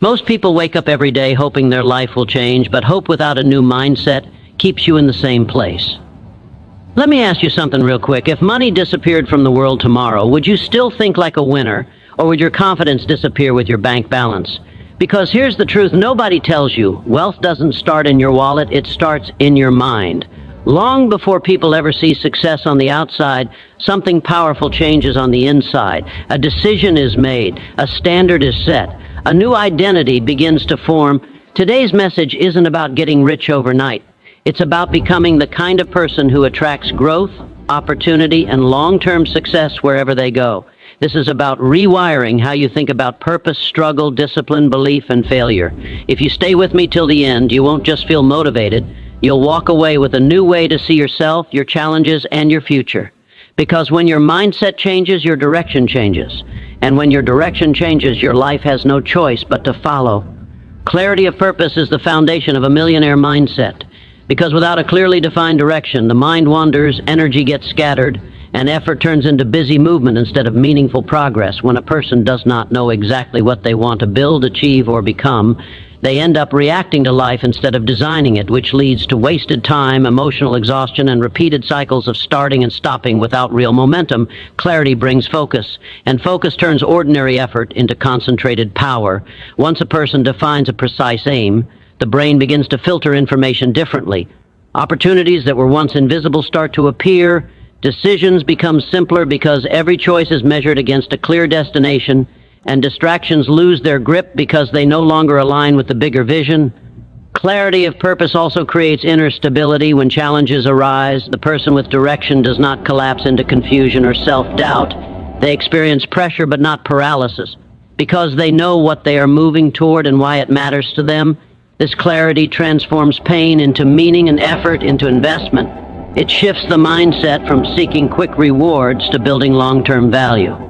Most people wake up every day hoping their life will change, but hope without a new mindset keeps you in the same place. Let me ask you something real quick. If money disappeared from the world tomorrow, would you still think like a winner, or would your confidence disappear with your bank balance? Because here's the truth, nobody tells you. Wealth doesn't start in your wallet, it starts in your mind. Long before people ever see success on the outside, something powerful changes on the inside. A decision is made, a standard is set, a new identity begins to form. Today's message isn't about getting rich overnight. It's about becoming the kind of person who attracts growth, opportunity, and long-term success wherever they go. This is about rewiring how you think about purpose, struggle, discipline, belief, and failure. If you stay with me till the end, you won't just feel motivated. You'll walk away with a new way to see yourself, your challenges, and your future. Because when your mindset changes, your direction changes. And when your direction changes, your life has no choice but to follow. Clarity of purpose is the foundation of a millionaire mindset. Because without a clearly defined direction, the mind wanders, energy gets scattered, and effort turns into busy movement instead of meaningful progress. When a person does not know exactly what they want to build, achieve, or become, they end up reacting to life instead of designing it, which leads to wasted time, emotional exhaustion, and repeated cycles of starting and stopping without real momentum. Clarity brings focus, and focus turns ordinary effort into concentrated power. Once a person defines a precise aim, the brain begins to filter information differently. Opportunities that were once invisible start to appear. Decisions become simpler because every choice is measured against a clear destination, and distractions lose their grip because they no longer align with the bigger vision. Clarity of purpose also creates inner stability. When challenges arise, the person with direction does not collapse into confusion or self-doubt. They experience pressure but not paralysis, because they know what they are moving toward and why it matters to them. This clarity transforms pain into meaning and effort into investment. It shifts the mindset from seeking quick rewards to building long-term value.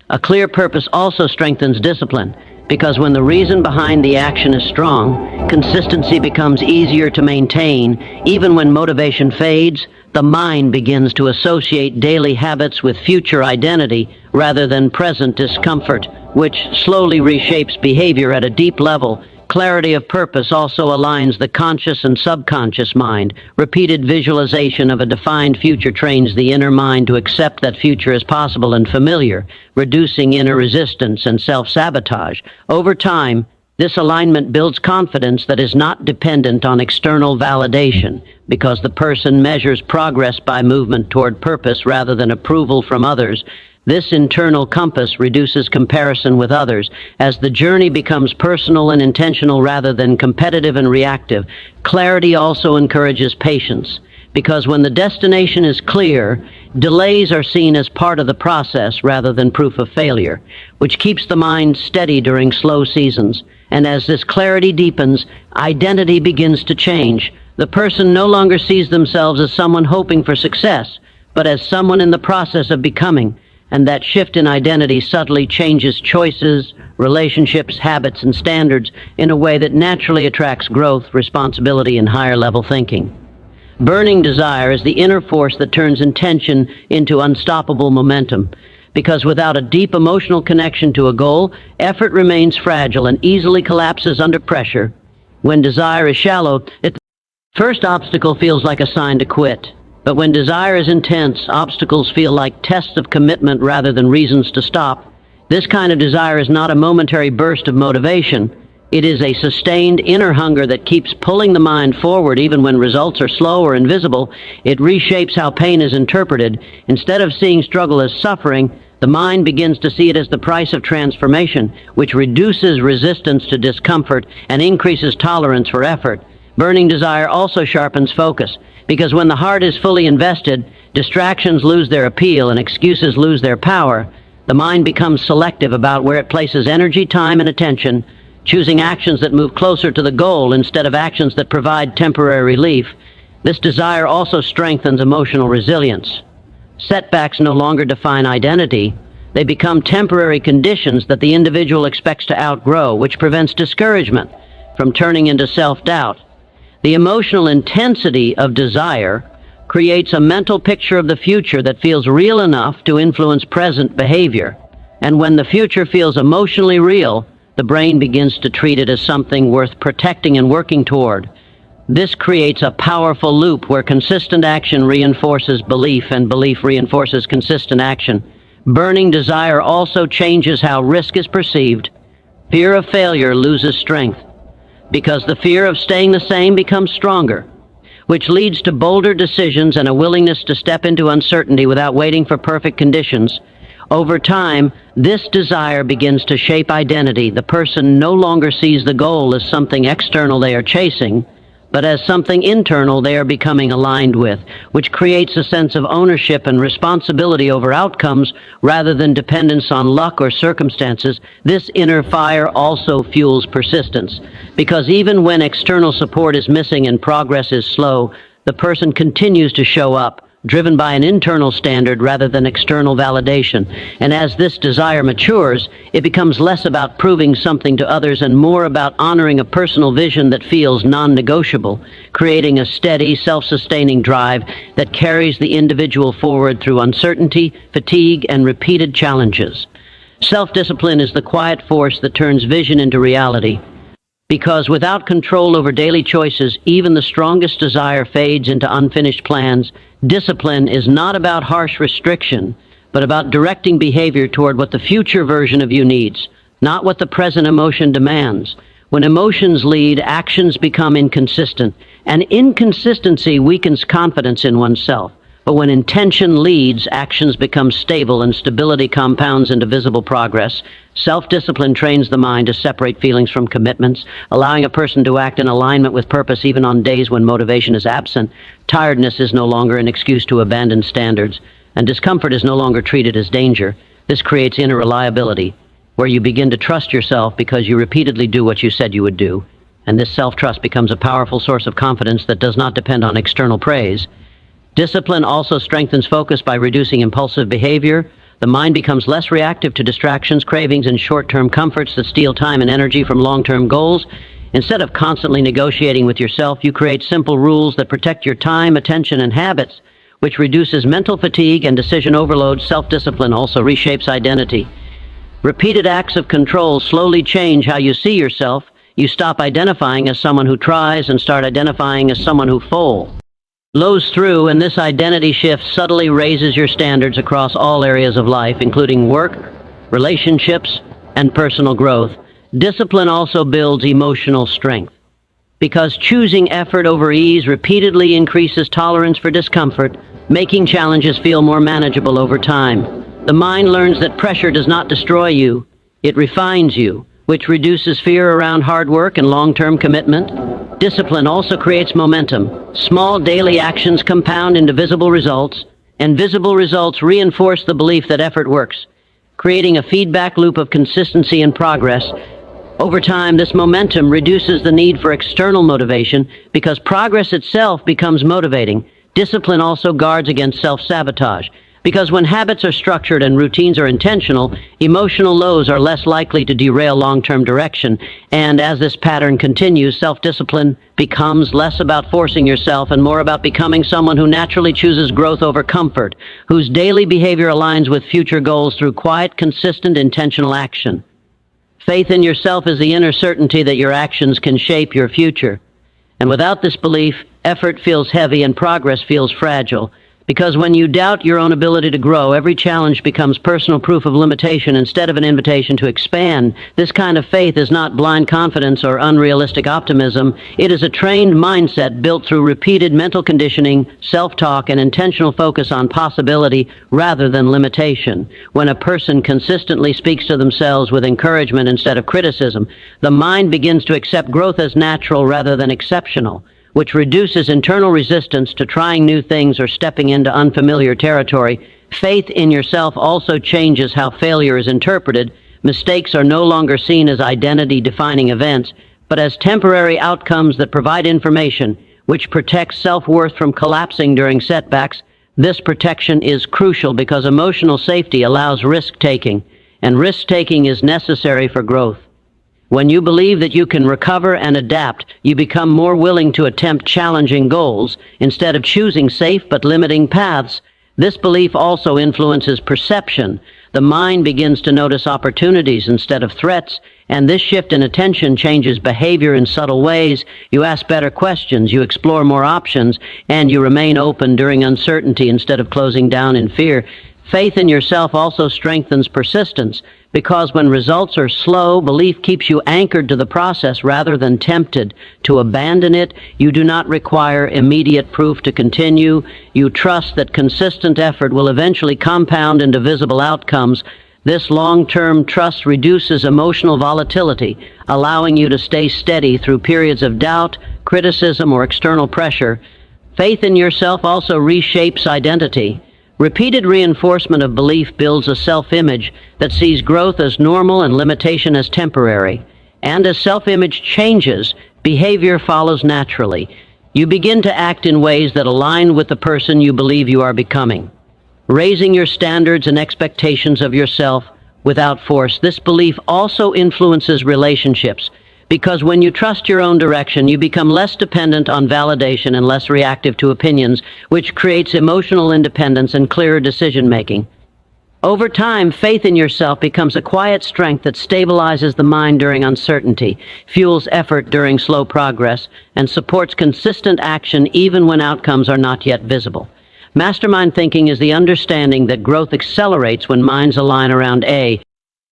A clear purpose also strengthens discipline, because when the reason behind the action is strong, consistency becomes easier to maintain. Even when motivation fades, the mind begins to associate daily habits with future identity rather than present discomfort, which slowly reshapes behavior at a deep level. Clarity of purpose also aligns the conscious and subconscious mind. Repeated visualization of a defined future trains the inner mind to accept that future is possible and familiar, reducing inner resistance and self-sabotage. Over time, this alignment builds confidence that is not dependent on external validation, because the person measures progress by movement toward purpose rather than approval from others. This internal compass reduces comparison with others as the journey becomes personal and intentional rather than competitive and reactive. Clarity also encourages patience, because when the destination is clear, delays are seen as part of the process rather than proof of failure, which keeps the mind steady during slow seasons. And as this clarity deepens, identity begins to change. The person no longer sees themselves as someone hoping for success, but as someone in the process of becoming. And that shift in identity subtly changes choices, relationships, habits, and standards in a way that naturally attracts growth, responsibility, and higher-level thinking. Burning desire is the inner force that turns intention into unstoppable momentum, because without a deep emotional connection to a goal, effort remains fragile and easily collapses under pressure. When desire is shallow, the first obstacle feels like a sign to quit. But when desire is intense, obstacles feel like tests of commitment rather than reasons to stop. This kind of desire is not a momentary burst of motivation. It is a sustained inner hunger that keeps pulling the mind forward even when results are slow or invisible. It reshapes how pain is interpreted. Instead of seeing struggle as suffering, the mind begins to see it as the price of transformation, which reduces resistance to discomfort and increases tolerance for effort. Burning desire also sharpens focus, because when the heart is fully invested, distractions lose their appeal and excuses lose their power. The mind becomes selective about where it places energy, time, and attention, choosing actions that move closer to the goal instead of actions that provide temporary relief. This desire also strengthens emotional resilience. Setbacks no longer define identity. They become temporary conditions that the individual expects to outgrow, which prevents discouragement from turning into self-doubt. The emotional intensity of desire creates a mental picture of the future that feels real enough to influence present behavior. And when the future feels emotionally real, the brain begins to treat it as something worth protecting and working toward. This creates a powerful loop where consistent action reinforces belief and belief reinforces consistent action. Burning desire also changes how risk is perceived. Fear of failure loses strength because the fear of staying the same becomes stronger, which leads to bolder decisions and a willingness to step into uncertainty without waiting for perfect conditions. Over time, this desire begins to shape identity. The person no longer sees the goal as something external they are chasing, but as something internal they are becoming aligned with, which creates a sense of ownership and responsibility over outcomes rather than dependence on luck or circumstances. This inner fire also fuels persistence, because even when external support is missing and progress is slow, the person continues to show up, driven by an internal standard rather than external validation. And as this desire matures, it becomes less about proving something to others and more about honoring a personal vision that feels non-negotiable, creating a steady, self-sustaining drive that carries the individual forward through uncertainty, fatigue, and repeated challenges. Self-discipline is the quiet force that turns vision into reality, because without control over daily choices, even the strongest desire fades into unfinished plans. Discipline is not about harsh restriction, but about directing behavior toward what the future version of you needs, not what the present emotion demands. When emotions lead, actions become inconsistent, and inconsistency weakens confidence in oneself. But when intention leads, actions become stable and stability compounds into visible progress. Self-discipline trains the mind to separate feelings from commitments, allowing a person to act in alignment with purpose even on days when motivation is absent. Tiredness is no longer an excuse to abandon standards, and discomfort is no longer treated as danger. This creates inner reliability, where you begin to trust yourself because you repeatedly do what you said you would do. And this self-trust becomes a powerful source of confidence that does not depend on external praise. Discipline also strengthens focus by reducing impulsive behavior. The mind becomes less reactive to distractions, cravings, and short-term comforts that steal time and energy from long-term goals. Instead of constantly negotiating with yourself, you create simple rules that protect your time, attention, and habits, which reduces mental fatigue and decision overload. Self-discipline also reshapes identity. Repeated acts of control slowly change how you see yourself. You stop identifying as someone who tries and start identifying as someone who follows through, and this identity shift subtly raises your standards across all areas of life, including work, relationships, and personal growth. Discipline also builds emotional strength, because choosing effort over ease repeatedly increases tolerance for discomfort, making challenges feel more manageable over time. The mind learns that pressure does not destroy you, it refines you, which reduces fear around hard work and long-term commitment. Discipline also creates momentum. Small daily actions compound into visible results, and visible results reinforce the belief that effort works, creating a feedback loop of consistency and progress. Over time, this momentum reduces the need for external motivation because progress itself becomes motivating. Discipline also guards against self-sabotage, because when habits are structured and routines are intentional, emotional lows are less likely to derail long-term direction. And as this pattern continues, self-discipline becomes less about forcing yourself and more about becoming someone who naturally chooses growth over comfort, whose daily behavior aligns with future goals through quiet, consistent, intentional action. Faith in yourself is the inner certainty that your actions can shape your future. And without this belief, effort feels heavy and progress feels fragile. Because when you doubt your own ability to grow, every challenge becomes personal proof of limitation instead of an invitation to expand. This kind of faith is not blind confidence or unrealistic optimism. It is a trained mindset built through repeated mental conditioning, self-talk, and intentional focus on possibility rather than limitation. When a person consistently speaks to themselves with encouragement instead of criticism, the mind begins to accept growth as natural rather than exceptional, which reduces internal resistance to trying new things or stepping into unfamiliar territory. Faith in yourself also changes how failure is interpreted. Mistakes are no longer seen as identity-defining events, but as temporary outcomes that provide information, which protects self-worth from collapsing during setbacks. This protection is crucial because emotional safety allows risk-taking, and risk-taking is necessary for growth. When you believe that you can recover and adapt, you become more willing to attempt challenging goals instead of choosing safe but limiting paths. This belief also influences perception. The mind begins to notice opportunities instead of threats, And this shift in attention changes behavior in subtle ways. You ask better questions, you explore more options, and you remain open during uncertainty instead of closing down in fear. Faith in yourself also strengthens persistence, because when results are slow, belief keeps you anchored to the process rather than tempted to abandon it. You do not require immediate proof to continue. You trust that consistent effort will eventually compound into visible outcomes. This long-term trust reduces emotional volatility, allowing you to stay steady through periods of doubt, criticism, or external pressure. Faith in yourself also reshapes identity. Repeated reinforcement of belief builds a self-image that sees growth as normal and limitation as temporary. And as self-image changes, behavior follows naturally. You begin to act in ways that align with the person you believe you are becoming, raising your standards and expectations of yourself without force. This belief also influences relationships, because when you trust your own direction, you become less dependent on validation and less reactive to opinions, which creates emotional independence and clearer decision-making. Over time, faith in yourself becomes a quiet strength that stabilizes the mind during uncertainty, fuels effort during slow progress, and supports consistent action even when outcomes are not yet visible. Mastermind thinking is the understanding that growth accelerates when minds align around a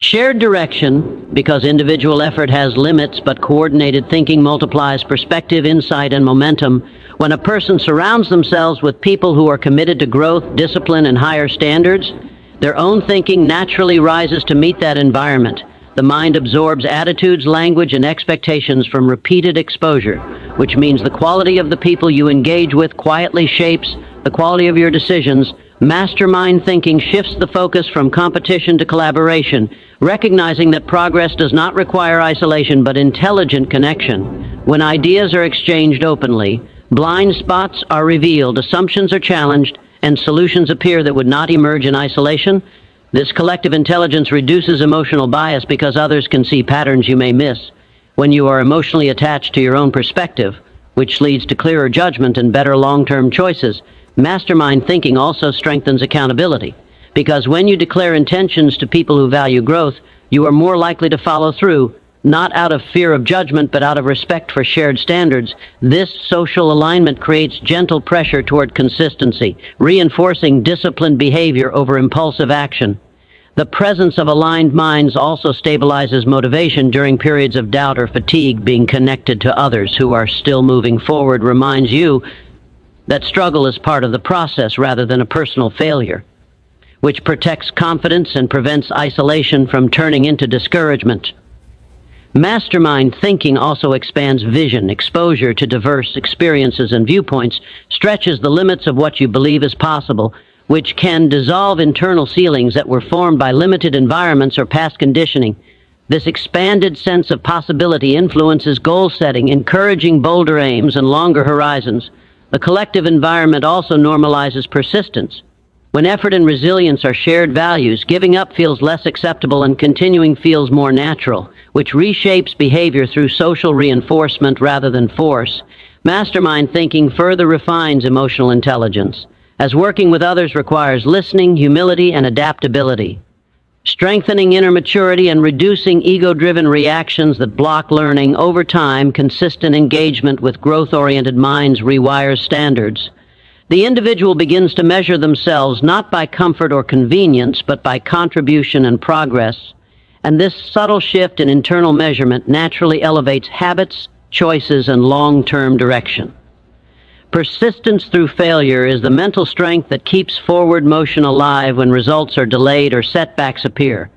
shared direction, because individual effort has limits, but coordinated thinking multiplies perspective, insight, and momentum. When a person surrounds themselves with people who are committed to growth, discipline, and higher standards, their own thinking naturally rises to meet that environment. The mind absorbs attitudes, language, and expectations from repeated exposure, which means the quality of the people you engage with quietly shapes the quality of your decisions. Mastermind thinking shifts the focus from competition to collaboration, recognizing that progress does not require isolation but intelligent connection. When ideas are exchanged openly, blind spots are revealed, assumptions are challenged, and solutions appear that would not emerge in isolation. This collective intelligence reduces emotional bias because others can see patterns you may miss. When you are emotionally attached to your own perspective, which leads to clearer judgment and better long-term choices. Mastermind thinking also strengthens accountability, because when you declare intentions to people who value growth, you are more likely to follow through, not out of fear of judgment, but out of respect for shared standards. This social alignment creates gentle pressure toward consistency, reinforcing disciplined behavior over impulsive action. The presence of aligned minds also stabilizes motivation during periods of doubt or fatigue. Being connected to others who are still moving forward reminds you that struggle is part of the process rather than a personal failure, which protects confidence and prevents isolation from turning into discouragement. Mastermind thinking also expands vision. Exposure to diverse experiences and viewpoints stretches the limits of what you believe is possible, which can dissolve internal ceilings that were formed by limited environments or past conditioning. This expanded sense of possibility influences goal setting, encouraging bolder aims and longer horizons. The collective environment also normalizes persistence. When effort and resilience are shared values, giving up feels less acceptable and continuing feels more natural, which reshapes behavior through social reinforcement rather than force. Mastermind thinking further refines emotional intelligence, as working with others requires listening, humility, and adaptability, strengthening inner maturity and reducing ego-driven reactions that block learning. Over time, consistent engagement with growth-oriented minds rewires standards. The individual begins to measure themselves not by comfort or convenience, but by contribution and progress. And this subtle shift in internal measurement naturally elevates habits, choices, and long-term direction. Persistence through failure is the mental strength that keeps forward motion alive when results are delayed or setbacks appear.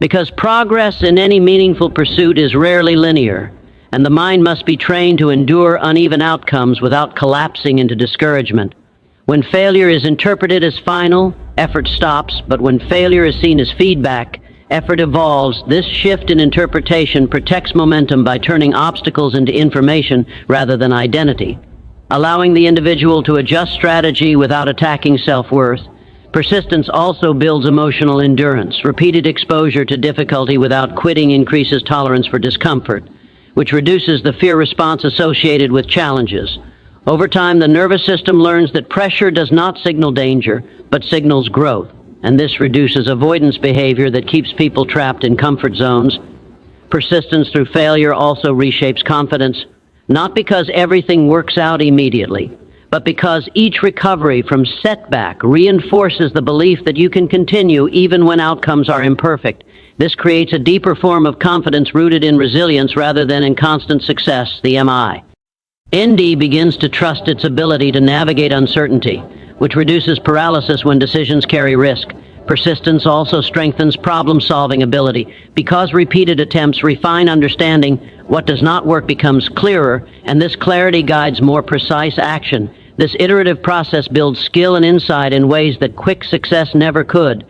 Because progress in any meaningful pursuit is rarely linear, and the mind must be trained to endure uneven outcomes without collapsing into discouragement. When failure is interpreted as final, effort stops, but when failure is seen as feedback, effort evolves. This shift in interpretation protects momentum by turning obstacles into information rather than identity, allowing the individual to adjust strategy without attacking self-worth. Persistence also builds emotional endurance. Repeated exposure to difficulty without quitting increases tolerance for discomfort, which reduces the fear response associated with challenges. Over time, the nervous system learns that pressure does not signal danger, but signals growth, and this reduces avoidance behavior that keeps people trapped in comfort zones. Persistence through failure also reshapes confidence, not because everything works out immediately, but because each recovery from setback reinforces the belief that you can continue even when outcomes are imperfect. This creates a deeper form of confidence rooted in resilience rather than in constant success, the MI. ND begins to trust its ability to navigate uncertainty, which reduces paralysis when decisions carry risk. Persistence also strengthens problem-solving ability. Because repeated attempts refine understanding, what does not work becomes clearer, and this clarity guides more precise action. This iterative process builds skill and insight in ways that quick success never could.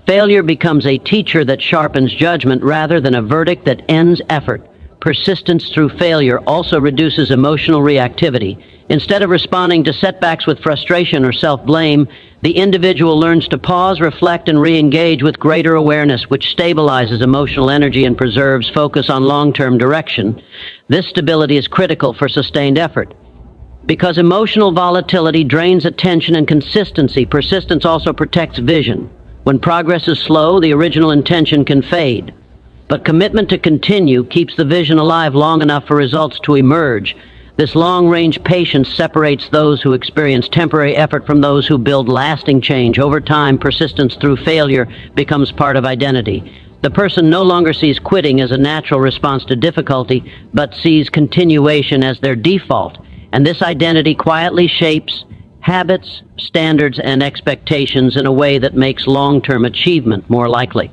Failure becomes a teacher that sharpens judgment rather than a verdict that ends effort. Persistence through failure also reduces emotional reactivity. Instead of responding to setbacks with frustration or self-blame, the individual learns to pause, reflect, and re-engage with greater awareness, which stabilizes emotional energy and preserves focus on long-term direction. This stability is critical for sustained effort. Because emotional volatility drains attention and consistency, persistence also protects vision. When progress is slow, the original intention can fade. But commitment to continue keeps the vision alive long enough for results to emerge. This long-range patience separates those who experience temporary effort from those who build lasting change. Over time, persistence through failure becomes part of identity. The person no longer sees quitting as a natural response to difficulty, but sees continuation as their default. And this identity quietly shapes habits, standards, and expectations in a way that makes long-term achievement more likely.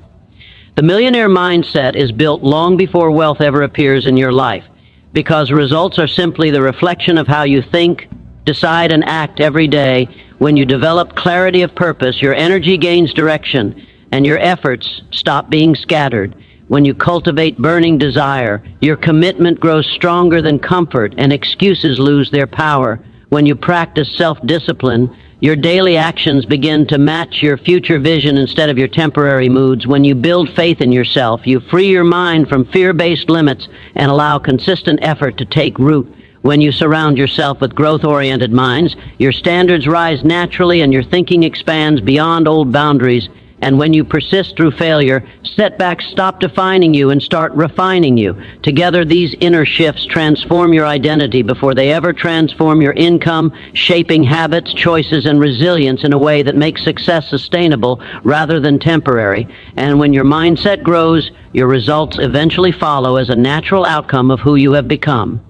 The millionaire mindset is built long before wealth ever appears in your life, because results are simply the reflection of how you think, decide, and act every day. When you develop clarity of purpose, your energy gains direction, and your efforts stop being scattered. When you cultivate burning desire, your commitment grows stronger than comfort, and excuses lose their power. When you practice self-discipline, your daily actions begin to match your future vision instead of your temporary moods. When you build faith in yourself, you free your mind from fear-based limits and allow consistent effort to take root. When you surround yourself with growth-oriented minds, your standards rise naturally and your thinking expands beyond old boundaries. And when you persist through failure, setbacks stop defining you and start refining you. Together, these inner shifts transform your identity before they ever transform your income, shaping habits, choices, and resilience in a way that makes success sustainable rather than temporary. And when your mindset grows, your results eventually follow as a natural outcome of who you have become.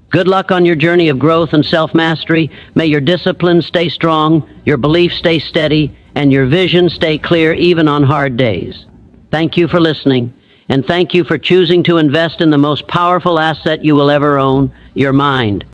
Good luck on your journey of growth and self-mastery. May your discipline stay strong, your beliefs stay steady, and your vision stay clear even on hard days. Thank you for listening, and thank you for choosing to invest in the most powerful asset you will ever own, your mind.